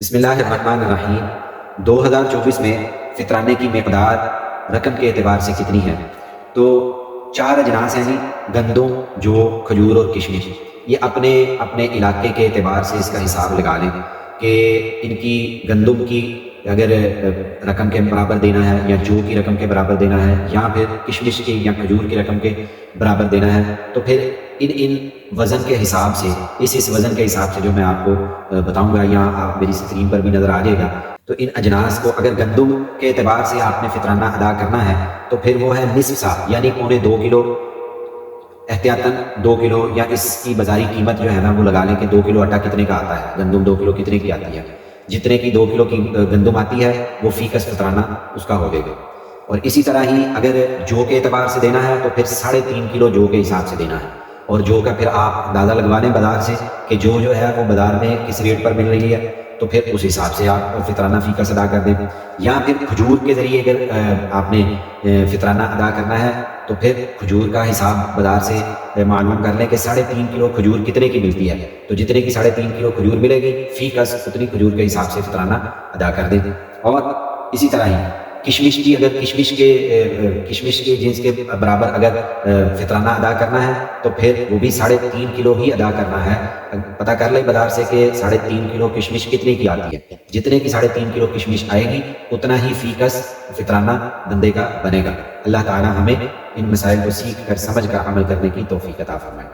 بسم اللہ الرحمن الرحیم 2024 میں فطرانے کی مقدار رقم کے اعتبار سے کتنی ہے؟ تو 4 اجناس ہیں جی، گندم، جو، کھجور اور کشمش۔ یہ اپنے اپنے علاقے کے اعتبار سے اس کا حساب لگا لیں کہ ان کی گندم کی اگر رقم کے برابر دینا ہے یا جو کی رقم کے برابر دینا ہے یا پھر کشمش کی یا کھجور کی رقم کے برابر دینا ہے، تو پھر ان وزن کے حساب سے اس وزن کے حساب سے جو میں آپ کو بتاؤں گا یا آپ میری اسکرین پر بھی نظر آ جائے گا، تو ان اجناس کو اگر گندم کے اعتبار سے آپ نے فطرانہ ادا کرنا ہے تو پھر وہ ہے نصف سا، یعنی 2.25 کلو، احتیاطاً 2 کلو، یا اس کی بازاری قیمت جو ہے نا وہ لگا لیں کہ 2 کلو آٹا کتنے کا آتا ہے، گندم 2 کلو کتنے کی آتی ہے، جتنے کی 2 کلو کی گندم آتی ہے وہ فی کس فطرانہ اس کا ہوگے گا۔ اور اسی طرح ہی اگر جو کے اعتبار سے دینا ہے تو پھر 3.5 کلو جو کے حساب سے دینا ہے، اور جو کا پھر آپ اندازہ لگوا لیں بازار سے کہ جو ہے وہ بازار میں کس ریٹ پر مل رہی ہے، تو پھر اس حساب سے آپ فطرانہ فی کس ادا کر دیں۔ یا پھر کھجور کے ذریعے اگر آپ نے فطرانہ ادا کرنا ہے تو پھر کھجور کا حساب بازار سے معلوم کر لیں کہ 3.5 کلو کھجور کتنے کی ملتی ہے، تو جتنے کی 3.5 کلو کھجور ملے گی فی کس اتنی کھجور کے حساب سے فطرانہ ادا کر دیں۔ اور اسی طرح ہی کشمش کی، اگر کشمش کے جنس کے برابر اگر فطرانہ ادا کرنا ہے تو پھر وہ بھی 3.5 کلو ہی ادا کرنا ہے۔ پتہ کر لیں بازار سے کہ 3.5 کلو کشمش کتنے کی آتی ہے، جتنے کی 3.5 کلو کشمش آئے گی اتنا ہی فی کس فطرانہ بندے کا بنے گا۔ اللہ تعالی ہمیں ان مسائل کو سیکھ کر سمجھ کر عمل کرنے کی توفیق عطا فرمائے۔